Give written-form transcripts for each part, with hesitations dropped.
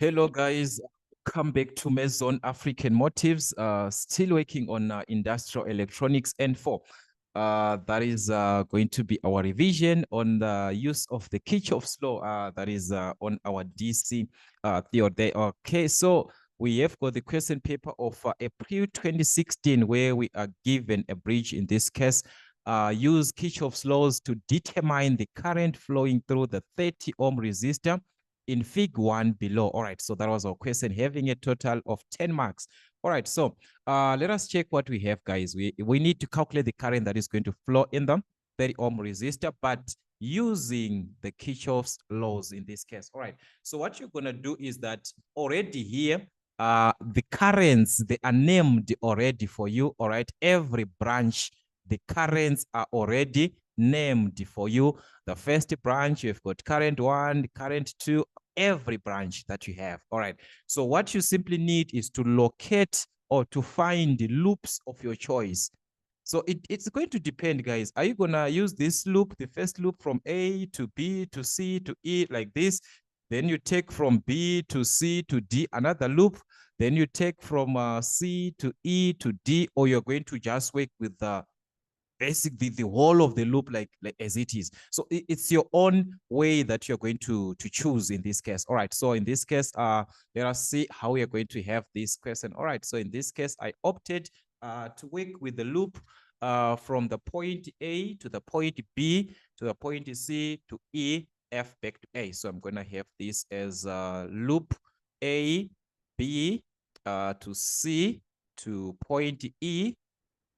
Hello, guys. Come back to Maison African Motives. Still working on industrial electronics N4. That is going to be our revision on the use of the Kirchhoff's law. That is on our DC theory. Okay, so we have got the question paper of April 2016, where we are given a bridge in this case. Use Kirchhoff's laws to determine the current flowing through the 30 ohm resistor in fig 1 below. All right, so that was our question, having a total of 10 marks. All right, so let us check what we have, guys. We need to calculate the current that is going to flow in the 30 ohm resistor, but using the Kirchhoff's laws in this case. All right, so what you're going to do is that already here, the currents, they are named already for you. All right, every branch, the currents are already named for you. The first branch, you've got current 1, current 2, every branch that you have. All right. So what you simply need is to locate or to find the loops of your choice. So it's going to depend, guys. Are you going to use this loop, the first loop from A to B to C to E like this? Then you take from B to C to D, another loop. Then you take from C to E to D, or you're going to just work with the basically the whole of the loop like as it is. So it's your own way that you're going to choose in this case. All right, so in this case, let us see how we are going to have this question. All right, so in this case, I opted to work with the loop from the point A to the point B to the point C to E, F back to A. So I'm going to have this as loop A, B to C to point E,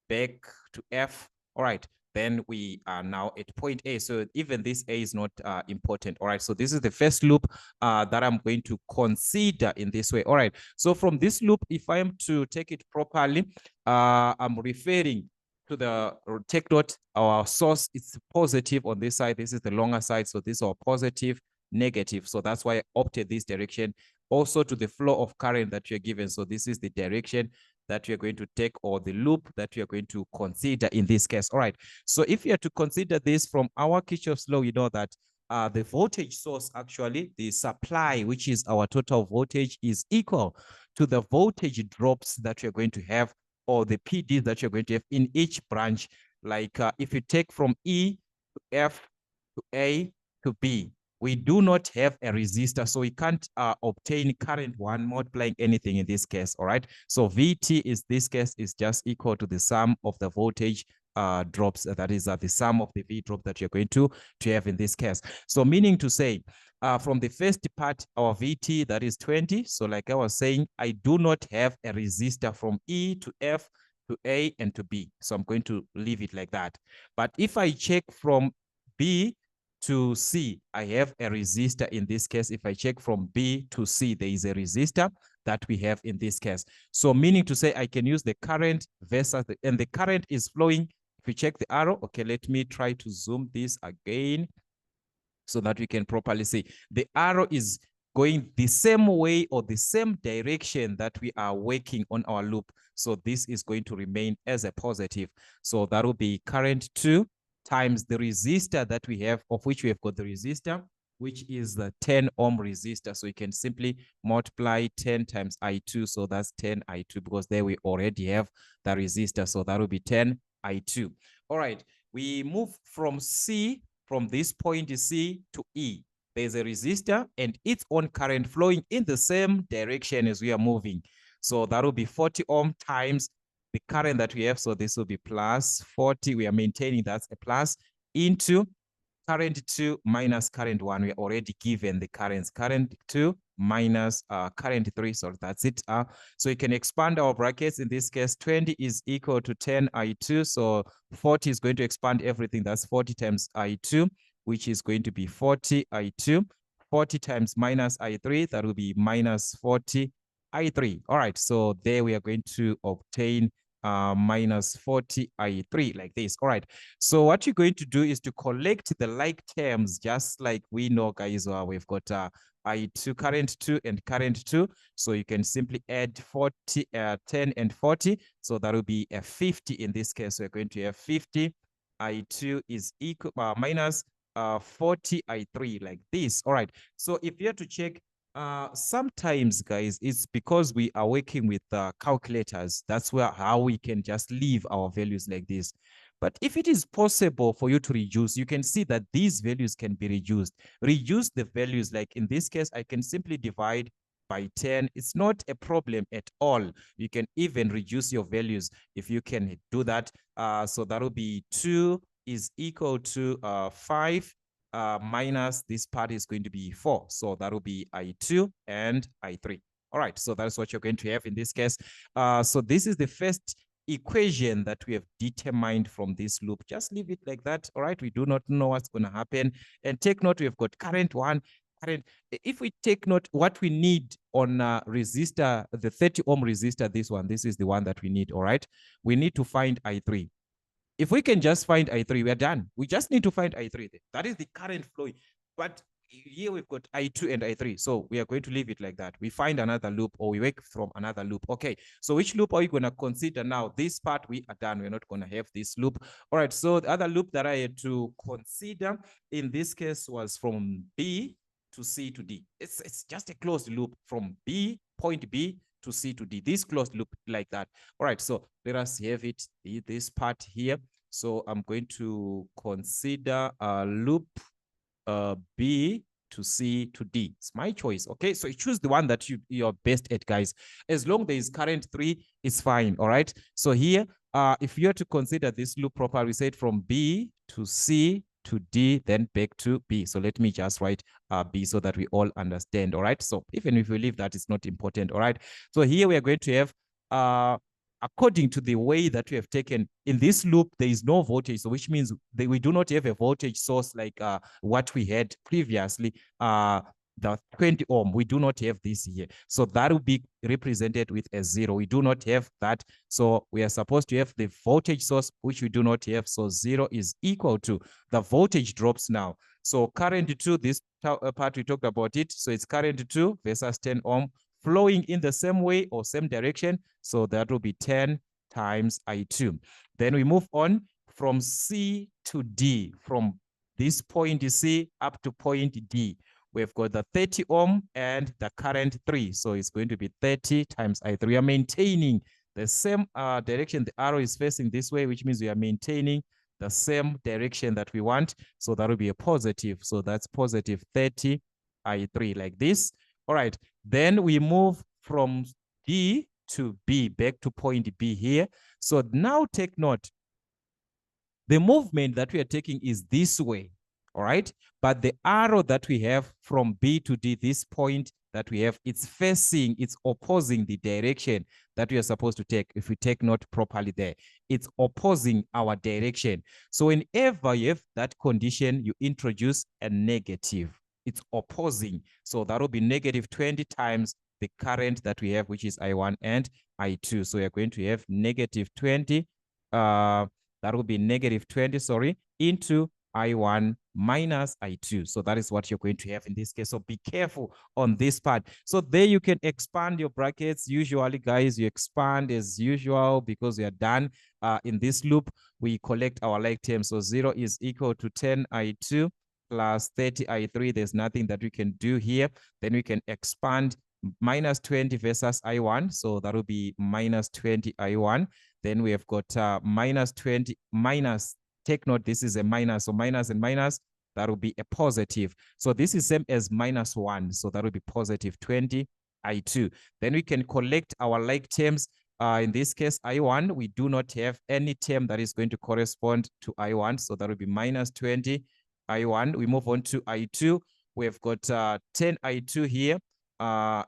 back to F. All right, then we are now at point A. So even this A is not important. All right, so this is the first loop that I'm going to consider in this way. All right, so from this loop, if I am to take it properly, I'm referring to the take note, our source is positive on this side. This is the longer side. So this is our positive, negative. So that's why I opted this direction. Also to the flow of current that you're given. So this is the direction that you're going to take, or the loop that you're going to consider in this case. All right. So if you are to consider this from our Kirchhoff's law, you know that the voltage source, actually, the supply, which is our total voltage, is equal to the voltage drops that you're going to have, or the PD that you're going to have in each branch. Like if you take from E to F to A to B, we do not have a resistor, so we can't obtain current 1 multiplying anything in this case. All right, so VT is this case is just equal to the sum of the voltage drops. That is the sum of the V drop that you're going to have in this case. So meaning to say, from the first part, our VT, that is 20. So like I was saying, I do not have a resistor from E to F to A and to B. So I'm going to leave it like that. But if I check from B to C, I have a resistor in this case. If I check from B to C, there is a resistor that we have in this case. So meaning to say I can use the current versus and the current is flowing. If you check the arrow, okay, let me try to zoom this again so that we can properly see. The arrow is going the same way or the same direction that we are working on our loop. So this is going to remain as a positive. So that will be current 2 times the resistor that we have, of which we have got the resistor, which is the 10 ohm resistor. So you can simply multiply 10 times I2. So that's 10 I2, because there we already have the resistor. So that will be 10 I2. All right, we move from C, from this point C to E. There's a resistor and its own current flowing in the same direction as we are moving. So that will be 40 ohm times the current that we have. So this will be plus 40. We are maintaining that's a plus into current 2 minus current 1. We are already given the currents. Current 2 minus current 3. So that's it. So you can expand our brackets. In this case, 20 is equal to 10 I2. So 40 is going to expand everything. That's 40 times I2, which is going to be 40 I2. 40 times minus I3, that will be minus 40 I3. All right, so there we are going to obtain minus 40 I3 like this. All right, so what you're going to do is to collect the like terms, just like we know, guys. We've got I2, current 2 and current 2. So you can simply add 40, 10 and 40. So that will be a 50 in this case. So we're going to have 50 I2 is equal minus 40 I3 like this. All right. So if you have to check Sometimes, guys, it's because we are working with calculators. That's where how we can just leave our values like this. But if it is possible for you to reduce, you can see that these values can be reduced. Reduce the values, like in this case, I can simply divide by 10. It's not a problem at all. You can even reduce your values if you can do that. So that will be 2 is equal to 5 minus this part is going to be 4. So that will be I2 and I3. All right, so that's what you're going to have in this case. So this is the first equation that we have determined from this loop. Just leave it like that. All right, we do not know what's going to happen. And take note, we've got current one. Current. If we take note, what we need on resistor, the 30 ohm resistor, this is the one that we need. All right, we need to find I3. If we can just find I3, we're done. We just need to find I3. That is the current flowing. But here we've got I2 and I3. So we are going to leave it like that. We find another loop or we work from another loop. Okay, so which loop are we going to consider now? This part we are done. We're not going to have this loop. All right, so the other loop that I had to consider in this case was from B to C to D. It's just a closed loop from point B to C to D. This closed loop like that. All right, so let us have it, this part here. So I'm going to consider a loop B to C to D. It's my choice. Okay, so you choose the one that you're best at, guys. As long there is current 3, it's fine. All right. So here, if you are to consider this loop proper, we said from B to C to D, then back to B. So let me just write B so that we all understand. All right. So even if we leave that, it's not important. All right. So here we are going to have according to the way that we have taken in this loop, there is no voltage, so which means that we do not have a voltage source like what we had previously. The 20 ohm, we do not have this here. So that will be represented with a 0. We do not have that. So we are supposed to have the voltage source, which we do not have. So 0 is equal to the voltage drops now. So current 2, this part we talked about it. So it's current 2 versus 10 ohm flowing in the same way or same direction. So that will be 10 times I2. Then we move on from C to D, from this point C up to point D. We've got the 30 ohm and the current 3. So it's going to be 30 times I3. We are maintaining the same direction. The arrow is facing this way, which means we are maintaining the same direction that we want. So that will be a positive. So that's positive 30 I3 like this. All right. Then we move from D to B, back to point B here. So now take note, the movement that we are taking is this way, all right? But the arrow that we have from B to D, this point that we have, it's facing, it's opposing the direction that we are supposed to take. If we take note properly there, it's opposing our direction. So whenever you have that condition, you introduce a negative. It's opposing. So that will be negative 20 times the current that we have, which is I1 and I2. So we are going to have negative 20, that will be negative 20, sorry, into I1 minus I2. So that is what you're going to have in this case. So be careful on this part. So there you can expand your brackets. Usually, guys, you expand as usual because we are done. In this loop, we collect our like terms. So 0 is equal to 10 I2 plus 30 I3. There's nothing that we can do here. Then we can expand minus 20 versus I1. So that will be minus 20 I1. Then we have got minus 20 minus, take note, this is a minus. So minus and minus, that will be a positive. So this is same as minus 1. So that will be positive 20 I2. Then we can collect our like terms. In this case, I1, we do not have any term that is going to correspond to I1. So that will be minus 20 I1. We move on to I2. We've got 10 I2 here.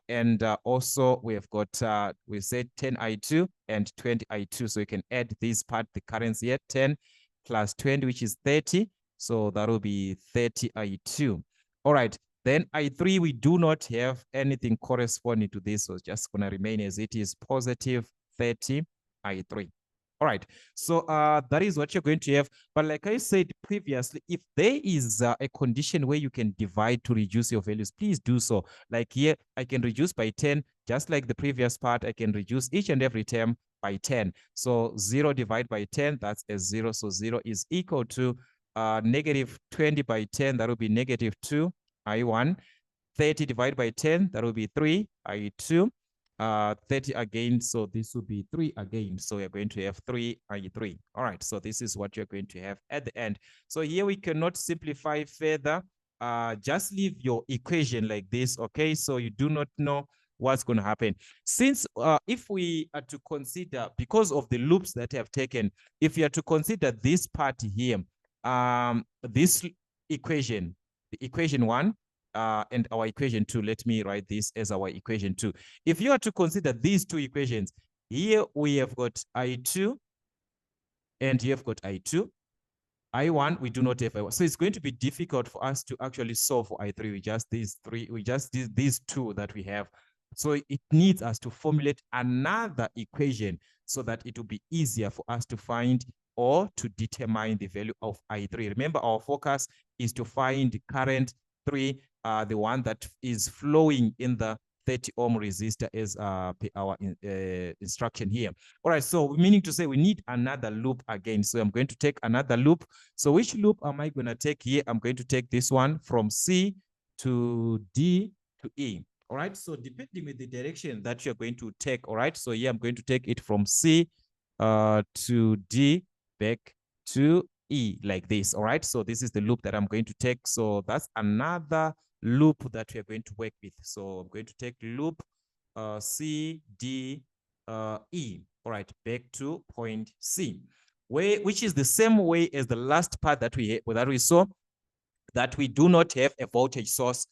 And also we have got, we said 10 I2 and 20 I2. So you can add this part, the currency here, 10 plus 20, which is 30. So that will be 30 I2. All right. Then I3, we do not have anything corresponding to this. So it's just going to remain as it is, positive 30 I3. All right, so that is what you're going to have. But like I said previously, if there is a condition where you can divide to reduce your values, please do so. Like here, I can reduce by 10, just like the previous part, I can reduce each and every term by 10. So 0 divided by 10, that's a 0. So 0 is equal to negative 20 by 10, that will be negative 2 I1. 30 divided by 10, that will be 3 I2. 30 again, so this will be 3 again. So we're going to have 3 I3. All right, so this is what you're going to have at the end. So here we cannot simplify further. Just leave your equation like this, okay? So you do not know what's going to happen. Since if we are to consider, because of the loops that have taken, if you are to consider this part here, this equation, the equation 1, and our equation 2, let me write this as our equation 2. If you are to consider these two equations, here we have got I2, and here have got I2. I1, we do not have I1. So it's going to be difficult for us to actually solve for I3 with just these three, with just these two that we have. So it needs us to formulate another equation so that it will be easier for us to find or to determine the value of I3. Remember, our focus is to find the current 3, the one that is flowing in the 30 ohm resistor as per our instruction here. All right, so meaning to say we need another loop again. So I'm going to take another loop. So which loop am I going to take here? I'm going to take this one from C to D to E. All right, so depending with the direction that you're going to take, all right, so here I'm going to take it from C to D back to E like this. All right, so this is the loop that I'm going to take. So that's another loop that we are going to work with. So I'm going to take loop C, D, E. All right, back to point C, which is the same way as the last part that we saw, that we do not have a voltage source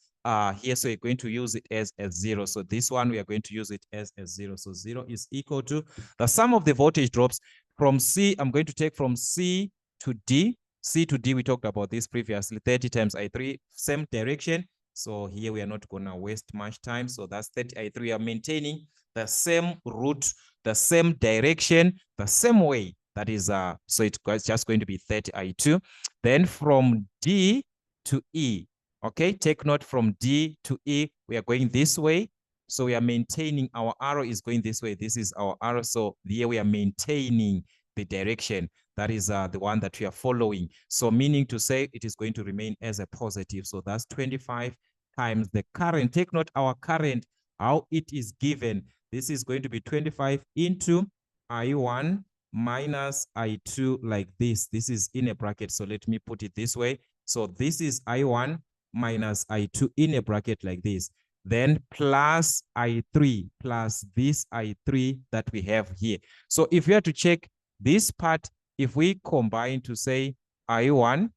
here. So we're going to use it as a 0. So this one, we are going to use it as a 0. So 0 is equal to the sum of the voltage drops from C. I'm going to take from C to D. C to D, we talked about this previously, 30 times I3, same direction. So here we are not going to waste much time. So that's 30 I3. We are maintaining the same route, the same direction, the same way. That is, so it's just going to be 30 I2. Then from D to E, okay? Take note, from D to E, we are going this way. So we are maintaining, our arrow is going this way. This is our arrow. So here we are maintaining the direction. That is the one that we are following. So meaning to say it is going to remain as a positive. So that's 25 times the current. Take note, our current, how it is given. This is going to be 25 into I1 minus I2 like this. This is in a bracket. So let me put it this way. So this is I1 minus I2 in a bracket like this. Then plus I3 plus this I3 that we have here. So if you have to check this part, if we combine to say I1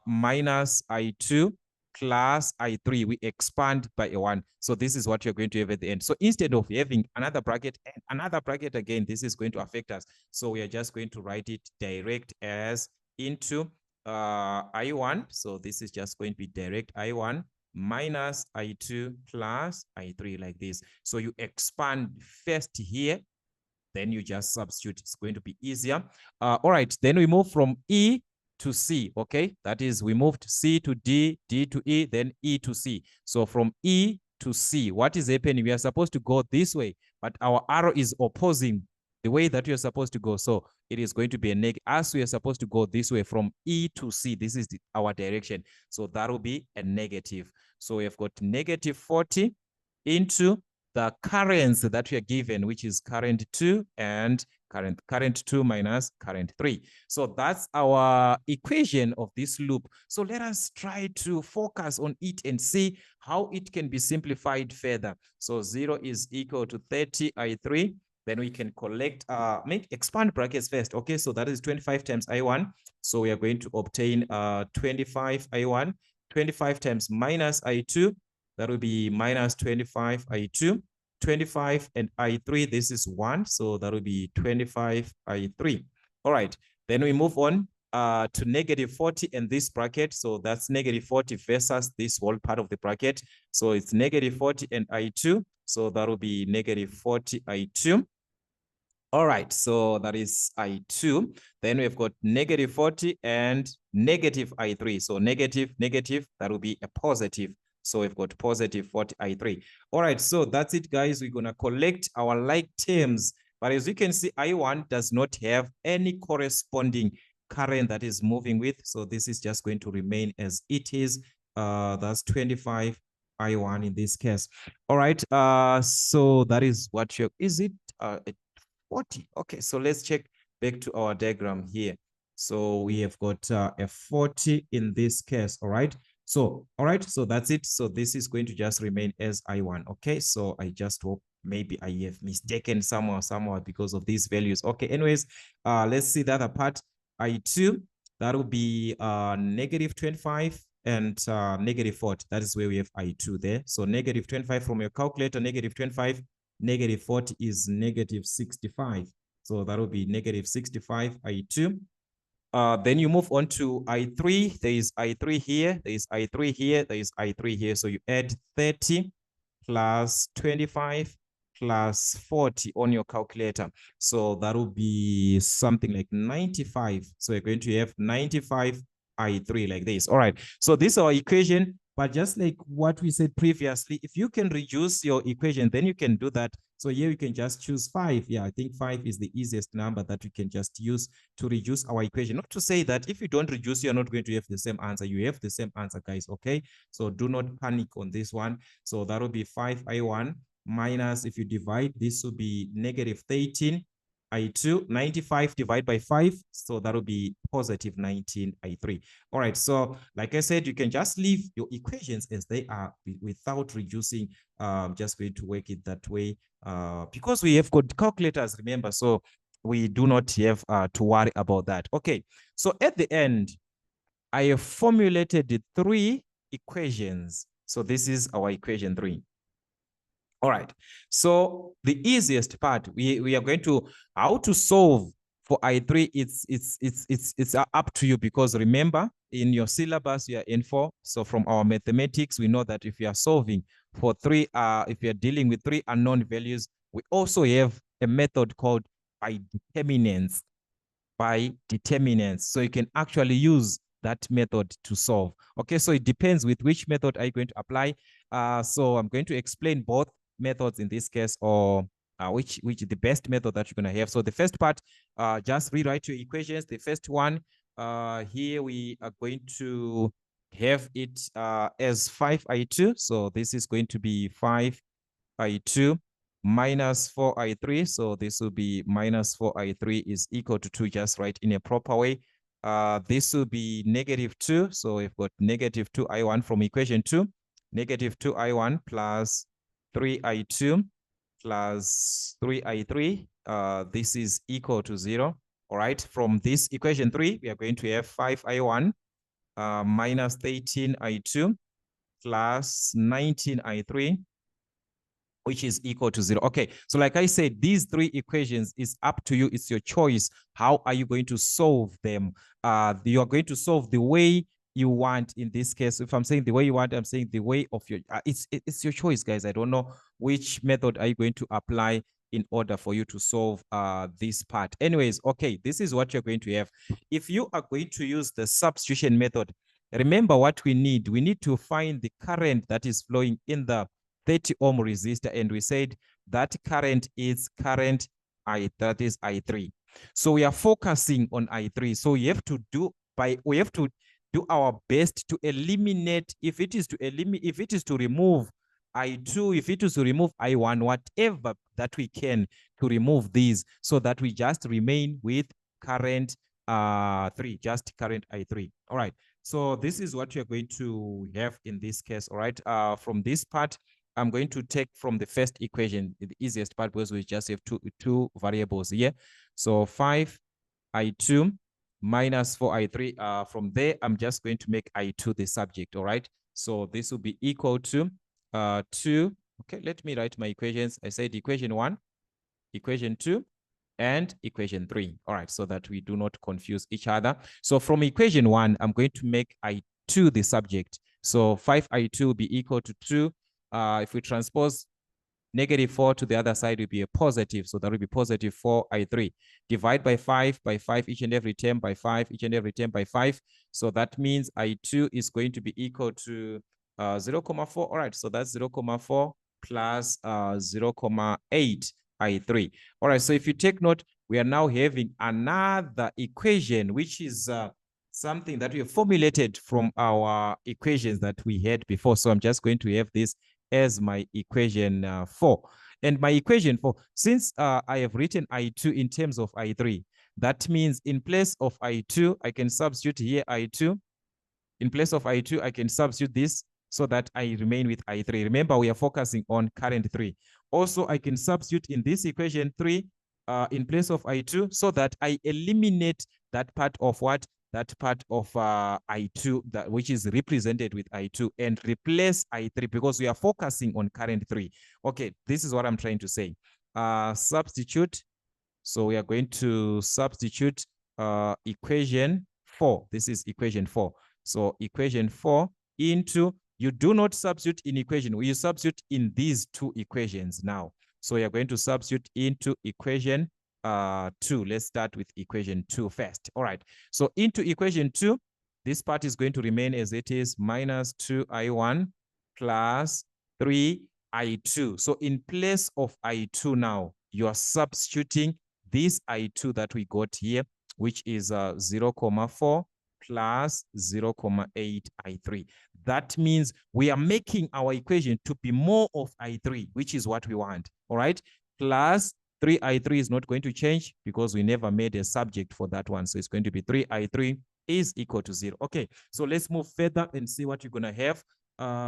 minus I2 plus I3, we expand by a 1. So this is what you're going to have at the end. So instead of having another bracket and another bracket again, this is going to affect us. So we are just going to write it direct as into I1. So this is just going to be direct I1 minus I2 plus I3 like this. So you expand first here, then you just substitute. It's going to be easier. All right, then we move from E to C, okay? That is, we moved C to D, D to E, then E to C. So from E to C, what is happening? We are supposed to go this way, but our arrow is opposing the way that you're supposed to go. So it is going to be a negative. As we are supposed to go this way from E to C, this is our direction. So that will be a negative. So we have got negative 40 into the currents that we are given, which is current 2 and current 2 minus current 3. So that's our equation of this loop. So let us try to focus on it and see how it can be simplified further. So 0 is equal to 30 I3. Then we can collect, expand brackets first. Okay, so that is 25 times I1. So we are going to obtain 25 I1, 25 times minus I2. That will be minus 25 I2, 25 and I3. This is 1. So that will be 25 I3. All right. Then we move on to negative 40 in this bracket. So that's negative 40 versus this whole part of the bracket. So it's negative 40 and I2. So that will be negative 40 I2. All right, so that is I2. Then we've got negative 40 and negative I3. So negative, negative, that will be a positive. So we've got positive 40 I3. All right, so that's it, guys. We're going to collect our like terms. But as you can see, I1 does not have any corresponding current that is moving with. So this is just going to remain as it is. That's 25 I1 in this case. All right. So that is what you is it 40? Okay, so let's check back to our diagram here. So we have got a 40 in this case. All right. So, all right. So that's it. So this is going to just remain as I1. Okay. So I just hope maybe I have mistaken somewhere because of these values. Okay. Anyways, let's see the other part. I2, that will be negative 25 and negative 40. That is where we have I2 there. So negative 25 from your calculator, negative 25, negative 40 is negative 65. So that will be negative 65 I2. Then you move on to I3. There is I3 here. There is I3 here. There is I3 here. So you add 30 plus 25 plus 40 on your calculator. So that will be something like 95. So you're going to have 95 I3 like this. All right. So this is our equation. But just like what we said previously, if you can reduce your equation, then you can do that. So here you can just choose 5. Yeah, I think 5 is the easiest number that we can just use to reduce our equation. Not to say that if you don't reduce, you're not going to have the same answer. You have the same answer, guys, okay? So do not panic on this one. So that will be 5I1 minus, if you divide, this will be negative 13 I2, 95 divided by 5. So that will be positive 19 I3. All right. So like I said, you can just leave your equations as they are without reducing. Just going to work it that way because we have got calculators, remember. So we do not have to worry about that. Okay. So at the end, I have formulated the 3 equations. So this is our equation 3. All right. So the easiest part, we are going to how to solve for I3. It's up to you, because remember, in your syllabus you are in for. So from our mathematics, we know that if you are solving for 3, if you are dealing with 3 unknown values, we also have a method called by determinants. So you can actually use that method to solve. Okay, so it depends with which method are you going to apply. So I'm going to explain both methods in this case, or which the best method that you're going to have. So the first part, just rewrite your equations. The first one, here we are going to have it as 5I2. So this is going to be 5I2 minus 4I3. So this will be minus 4I3 is equal to 2, just write in a proper way. This will be negative 2. So we've got negative 2I1 from equation 2. Negative 2I1 plus 3I2 plus 3I3. This is equal to 0. All right. From this equation 3, we are going to have 5I1 minus 13I2 plus 19I3, which is equal to 0. Okay, so like I said, these 3 equations is up to you. It's your choice. How are you going to solve them? You are going to solve the way you want. In this case, if I'm saying the way you want, I'm saying the way of your, it's your choice, guys. I don't know which method are you going to apply in order for you to solve this part. Anyways, okay, this is what you're going to have. If you are going to use the substitution method, remember what we need. We need to find the current that is flowing in the 30 ohm resistor, and we said that current is current that is I3. So we are focusing on I3. So we have to do our best to eliminate, if it is to remove I2, if it is to remove I1, whatever that we can to remove these, so that we just remain with current 3, just current I3. All right. So this is what you're going to have in this case. All right. From this part, I'm going to take from the first equation, the easiest part, because we just have two variables here. So 5I2 minus 4I3. From there, I'm just going to make I2 the subject, all right? So this will be equal to 2. Okay, let me write my equations. I said equation 1, equation 2, and equation 3. All right, so that we do not confuse each other. So from equation 1, I'm going to make I2 the subject. So 5I2 will be equal to 2. If we transpose negative 4 to the other side, will be a positive. So that will be positive 4I3. Divide by 5 each and every term by 5, each and every term by 5. So that means I2 is going to be equal to 0,4. All right, so that's 0,4 plus 0,8 I3. All right, so if you take note, we are now having another equation, which is something that we have formulated from our equations that we had before. So I'm just going to have this as my equation 4. And my equation 4, since I have written I2 in terms of I3, that means in place of I2, I can substitute here I2. In place of I2, I can substitute this so that I remain with I3. Remember, we are focusing on current 3. Also, I can substitute in this equation 3 in place of I2 so that I eliminate that part of what? That part of I2, that which is represented with I2, and replace I3 because we are focusing on current 3. Okay, this is what I'm trying to say. Substitute. So we are going to substitute equation 4. This is equation 4. So equation 4 into, you do not substitute in equation, you substitute in these two equations now. So you're going to substitute into equation 2. Let's start with equation 2 first. All right. So into equation 2, this part is going to remain as it is, minus 2I1 plus 3I2. So in place of I2 now, you are substituting this I2 that we got here, which is 0,4 plus 0,8 I3. That means we are making our equation to be more of I3, which is what we want. All right. Plus 3I3 is not going to change because we never made a subject for that one. So it's going to be 3I3 is equal to 0. Okay. So let's move further and see what you're going to have.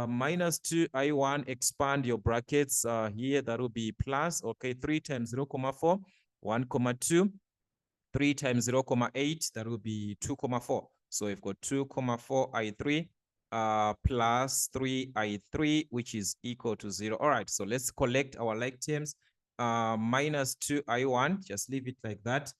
Minus 2I1, expand your brackets here. That will be plus, okay, 3 times 0,4, 1,2. 3 times 0,8, that will be 2,4. So we've got 2,4 I3 plus 3 I3, which is equal to 0. All right, so let's collect our like terms. Minus 2 I1, just leave it like that.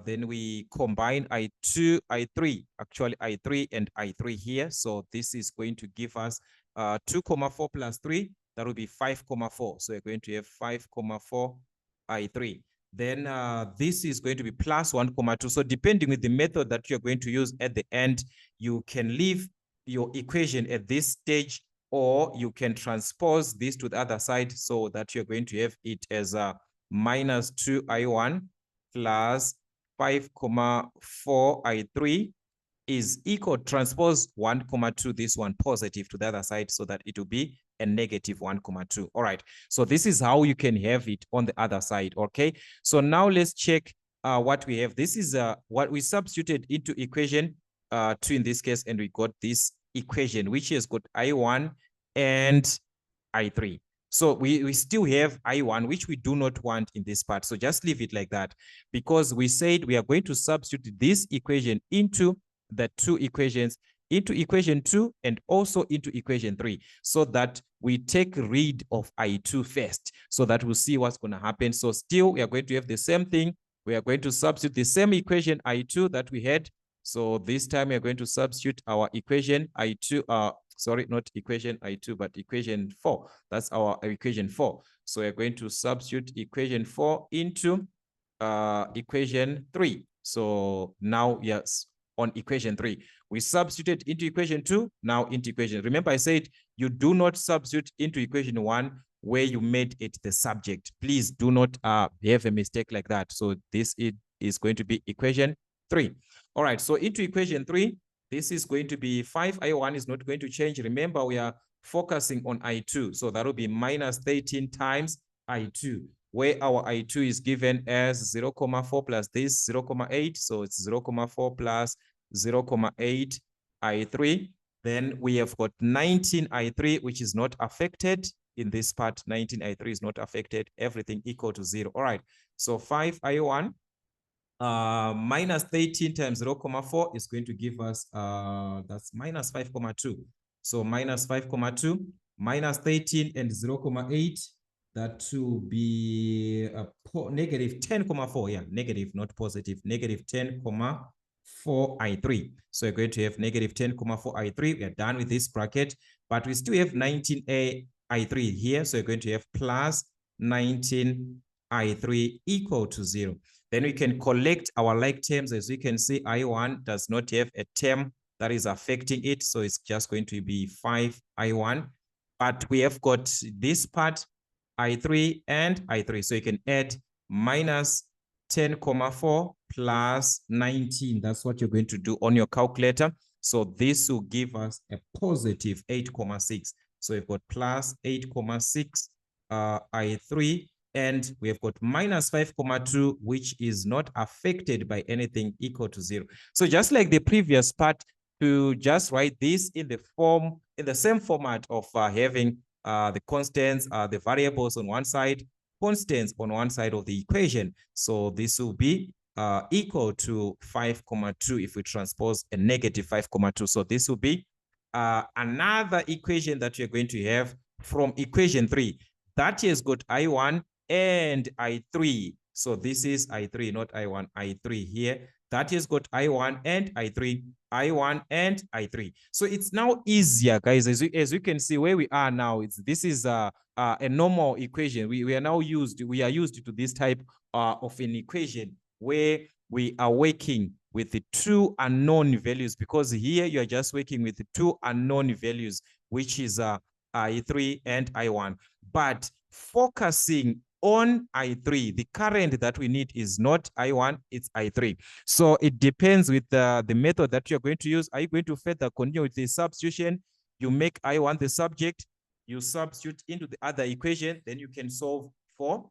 Then we combine I2, I3, actually I3 and I3 here. So this is going to give us 2,4 plus 3, that will be 5,4. So we're going to have 5,4 I3. Then this is going to be plus 1,2. So depending with the method that you're going to use at the end, you can leave your equation at this stage, or you can transpose this to the other side so that you're going to have it as minus 2I1 plus 5,4 I3 is equal, transpose 1,2, this one positive to the other side so that it will be a negative 1,2. All right. So this is how you can have it on the other side. Okay. So now let's check what we have. This is what we substituted into equation 2 in this case, and we got this equation, which has got I1 and I3. So we still have I1, which we do not want in this part. So just leave it like that, because we said we are going to substitute this equation into the two equations, into equation 2 and also into equation 3, so that we take rid of I2 first, so that we'll see what's going to happen. So still we are going to have the same thing. We are going to substitute the same equation I2 that we had. So this time we are going to substitute our equation I2, sorry, not equation I2, but equation 4. That's our equation 4. So we're going to substitute equation 4 into equation 3. So now, yes, on equation 3, we substituted into equation 2, now into equation. Remember, I said you do not substitute into equation 1 where you made it the subject. Please do not have a mistake like that. So this is going to be equation 3. All right, so into equation 3, this is going to be 5I1 is not going to change. Remember, we are focusing on I2. So that will be minus 13 times I2, where our I2 is given as 0,4 plus this 0,8. So it's 0,4 plus 0,8 I3. Then we have got 19 I3, which is not affected in this part. 19 I3 is not affected. Everything equal to 0. All right. So 5I1 minus 13 times 0,4 is going to give us, that's minus 5,2. So minus 5,2 minus 13 and 0,8, that will be negative 10,4. Yeah, negative, not positive. Negative 10,4 I3. So we're going to have negative 10,4 I3. We are done with this bracket, but we still have 19 I3 here. So we're going to have plus 19 I3 equal to 0. Then we can collect our like terms. As you can see, I1 does not have a term that is affecting it. So it's just going to be 5I1. But we have got this part, I3 and I3. So you can add minus 10,4 plus 19. That's what you're going to do on your calculator. So this will give us a positive 8,6. So we've got plus 8,6 I3, and we have got minus 5,2, which is not affected by anything, equal to 0. So just like the previous part, to just write this in the same format of having the constants, the variables on one side, constants on one side of the equation. So this will be equal to 5,2 if we transpose a negative 5,2. So this will be another equation that you're going to have from equation 3. That has got I1 and I3. So this is I3, not I1, I3 here. That has got I1 and I3, I1 and I3. So it's now easier, guys, as you can see where we are now. This is a normal equation. We are used to this type of an equation where we are working with the two unknown values, because here you are just working with the two unknown values, which is I3 and I1. But focusing on I3, the current that we need is not I1, it's I3. So it depends with the method that you're going to use. Are you going to further continue with the substitution? You make I1 the subject, you substitute into the other equation, then you can solve for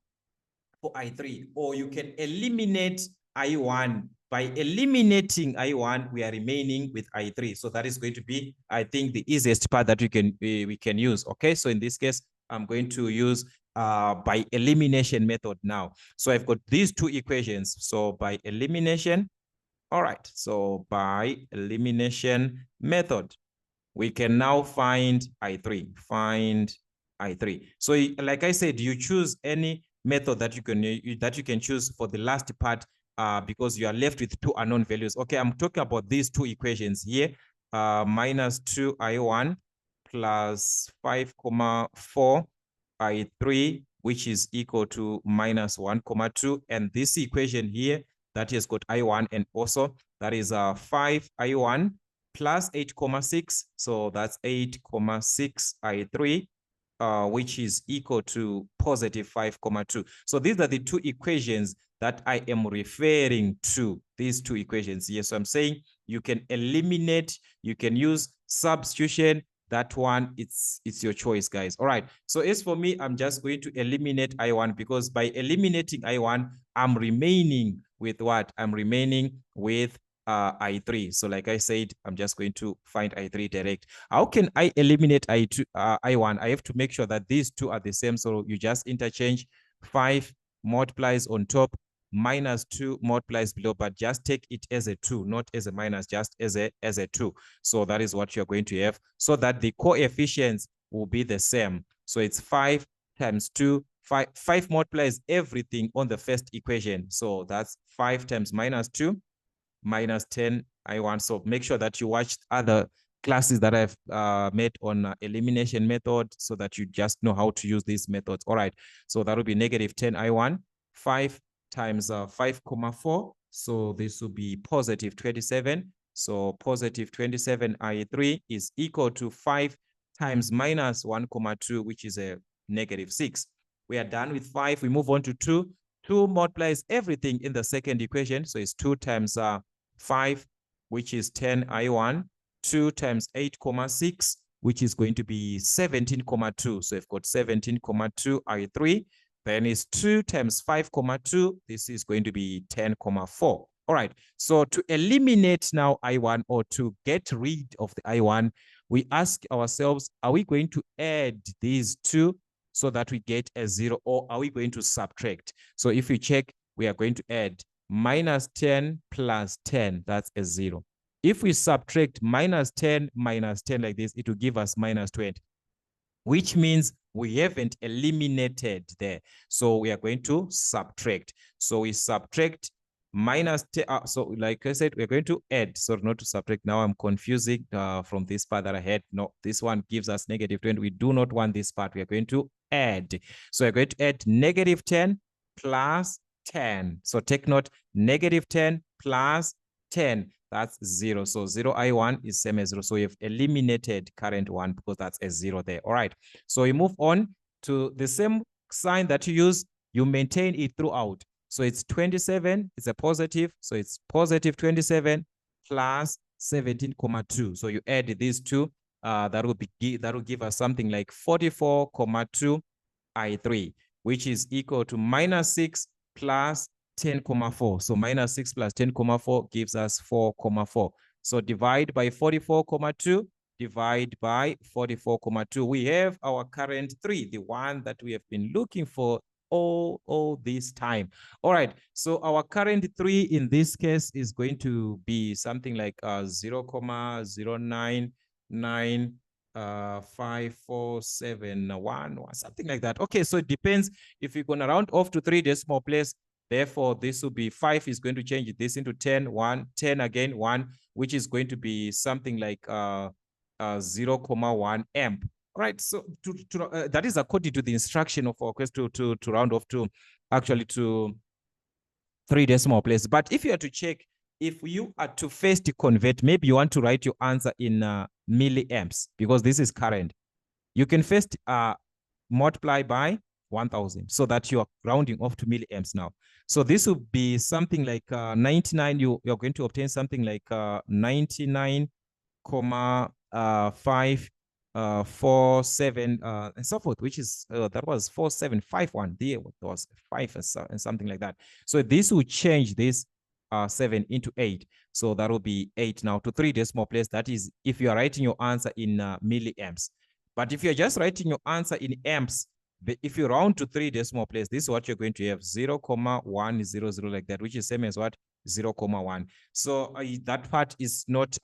I3. Or you can eliminate I1. By eliminating I1, we are remaining with I3. So that is going to be, I think, the easiest part that we can use. Okay, so in this case, I'm going to use by elimination method now. So I've got these two equations. So by elimination, all right. So by elimination method, we can now find I3. Find I3. So like I said, you choose any method that you can choose for the last part, because you are left with two unknown values. Okay, I'm talking about these two equations here. Minus 2I1 plus 5,4 I3, which is equal to minus 1,2. And this equation here that has got I1, and also that is 5I1 plus 8,6. So that's 8,6 I3, which is equal to positive 5,2. So these are the two equations that I am referring to, these two equations. Yes, so I'm saying you can eliminate, you can use substitution. That one, it's your choice, guys. All right. So as for me, I'm just going to eliminate I1, because by eliminating I1, I'm remaining with what? I'm remaining with I3. So like I said, I'm just going to find I3 direct. How can I eliminate I1? I have to make sure that these two are the same. So you just interchange. 5 multiplies on top, minus 2 multiplies below, but just take it as a 2, not as a minus, just as a 2. So that is what you're going to have, so that the coefficients will be the same. So it's 5 times 2. 5 multiplies everything on the first equation. So that's 5 times minus 2, minus 10 I1. So make sure that you watch other classes that I've made on elimination method, so that you just know how to use these methods. All right. So that will be negative 10 I1. 5 times 5,4. So this will be positive 27. So positive 27 I3 is equal to 5 times minus 1,2, which is a negative 6. We are done with 5. We move on to 2. 2 multiplies everything in the second equation. So it's 2 times 5, which is 10 I1. 2 times 8,6, which is going to be 17,2. So I've got 17,2 I3. Then is 2 times 5,2. This is going to be 10,4. All right. So to eliminate now I1, or to get rid of the I1, we ask ourselves, are we going to add these two so that we get a 0, or are we going to subtract? So if we check, we are going to add minus 10 plus 10. That's a 0. If we subtract minus 10 like this, it will give us minus 20, which means we haven't eliminated there. So we are going to subtract. So we subtract minus 10. So like I said, we're going to add. So not to subtract. Now I'm confusing from this part that I had. No, this one gives us negative 20. We do not want this part. We are going to add. So we're going to add negative 10 plus 10. So take note, negative 10 plus 10. That's 0. So 0 I1 is same as 0. So we have eliminated current 1, because that's a 0 there. All right. So we move on to the same sign that you use. You maintain it throughout. So it's 27, it's a positive. So it's positive 27 plus 17,2. So you add these two, that will give us something like 44,2 I3, which is equal to minus 6 plus 10,4. So minus 6 plus 10,4 gives us 4,4. So divide by 44,2, divide by 44,2. We have our current 3, the one that we have been looking for all this time. All right, so our current 3 in this case is going to be something like 0,0999 5471, something like that. Okay, so it depends. If you're gonna round off to 3 decimal place, therefore this will be 5 is going to change this into 10, 1, 10 again, 1, which is going to be something like 0,1 amp. All right, so that is according to the instruction of our quest to round off to actually to 3 decimal places. But if you are to check, if you are to first convert, maybe you want to write your answer in milliamps because this is current. You can first multiply by 1,000 so that you are rounding off to milliamps now. So this will be something like 99. You're going to obtain something like 99,547 and so forth, which is that was 4751. There was 5 and something like that. So this will change this 7 into 8. So that will be 8 now to 3 decimal place. That is if you are writing your answer in milliamps. But if you're just writing your answer in amps, if you round to 3 decimal place, this is what you're going to have 0,100 like that, which is same as what 0,1. So that part is not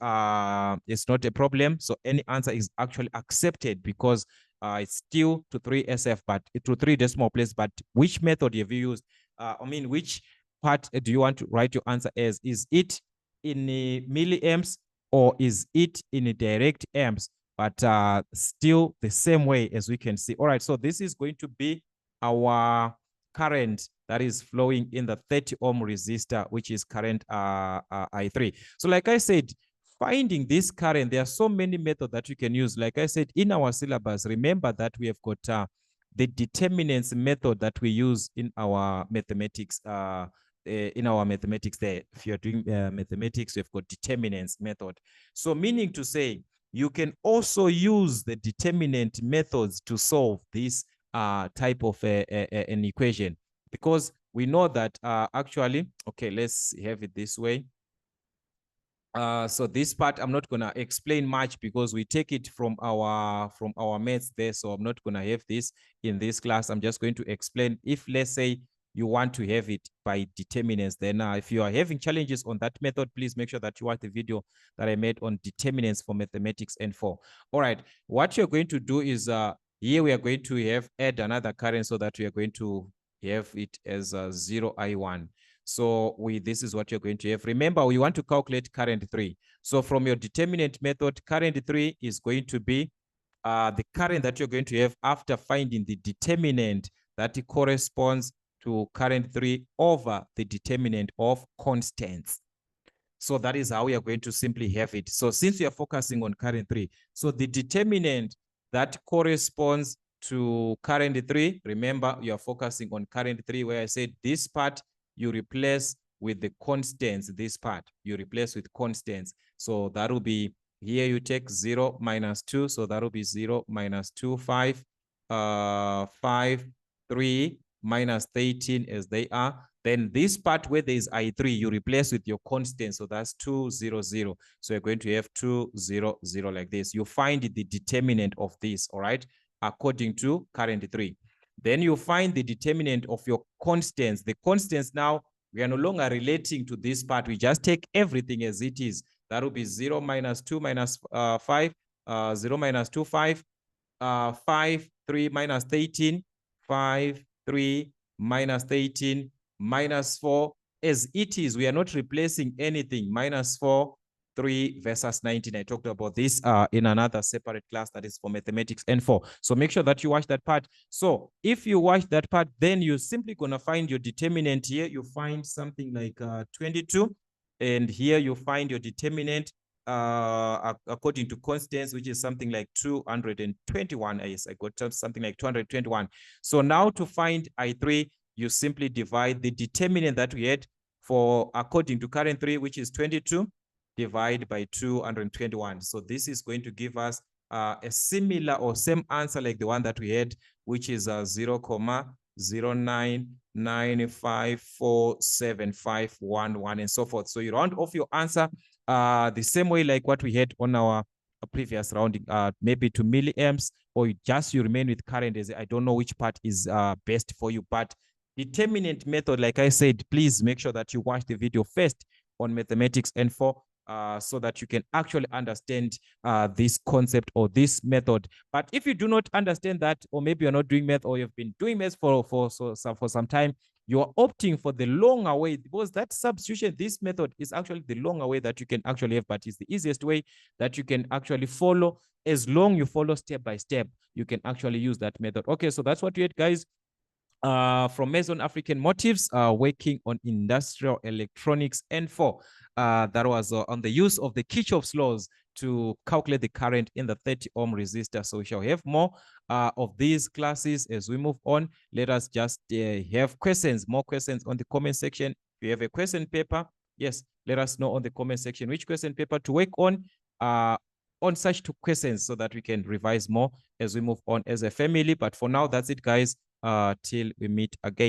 it's not a problem. So any answer is actually accepted because it's still to 3 SF, but to 3 decimal place. But which method have you used? I mean, which part do you want to write your answer as? Is it in milliamps or is it in direct amps? But still the same way as we can see. All right, so this is going to be our current that is flowing in the 30 ohm resistor, which is current I3. So like I said, finding this current, there are so many methods that you can use. Like I said, in our syllabus, remember that we have got the determinants method that we use in our mathematics there. If you're doing mathematics, we've got determinants method. So meaning to say, you can also use the determinant methods to solve this type of an equation, because we know that actually, okay, let's have it this way. So this part I'm not gonna explain much because we take it from our maths there. So I'm not gonna have this in this class. I'm just going to explain. If let's say you want to have it by determinants, then if you are having challenges on that method, please make sure that you watch the video that I made on determinants for mathematics N4. All right, what you're going to do is here we are going to add another current so that we are going to have it as 0I1. So this is what you're going to have. Remember, we want to calculate current 3. So from your determinant method, current 3 is going to be the current that you're going to have after finding the determinant that corresponds to current 3 over the determinant of constants. So that is how we are going to simply have it. So since we are focusing on current 3, so the determinant that corresponds to current 3, remember you are focusing on current 3 where I said this part you replace with the constants. This part you replace with constants. So that will be, here you take 0 minus 2. So that will be 0 minus 2, 5, 5, 3, minus 13 as they are. Then this part where there is I3, you replace with your constant. So that's 2, 0, 0. So you're going to have 2, 0, 0 like this. You find the determinant of this, all right, according to current 3. Then you find the determinant of your constants. The constants now, we are no longer relating to this part. We just take everything as it is. That will be 0 minus 2 minus 5, 0 minus 2, 5, 5, 3 minus 13, 5, 3 minus 13, minus 4. As it is, we are not replacing anything. Minus 4, 3 versus 19. I talked about this in another separate class that is for mathematics N4. So make sure that you watch that part. So if you watch that part, then you're simply going to find your determinant here. You find something like 22. And here you find your determinant according to constants, which is something like 221. Yes, I got something like 221. So now to find I3, you simply divide the determinant that we had for according to current 3, which is 22, divide by 221. So this is going to give us a similar or same answer like the one that we had, which is 0.099547511 and so forth. So you round off your answer the same way like what we had on our previous rounding, maybe to milliamps, or you remain with current. As I don't know which part is best for you, but determinant method, like I said, please make sure that you watch the video first on mathematics N4 so that you can actually understand this concept or this method. But if you do not understand that, or maybe you're not doing math, or you've been doing math for some time, you're opting for the longer way, because that substitution, this method is actually the longer way that you can actually have, but it's the easiest way that you can actually follow. As long you follow step by step, you can actually use that method. Okay, so that's what we had, guys. From Meson African Motives, working on industrial electronics N4. That was on the use of the Kirchhoff's laws to calculate the current in the 30 ohm resistor. So we shall have more of these classes as we move on. Let us just have questions, more questions on the comment section. If you have a question paper, yes, let us know on the comment section which question paper to work on such two questions, so that we can revise more as we move on as a family. But for now, that's it, guys. Till we meet again.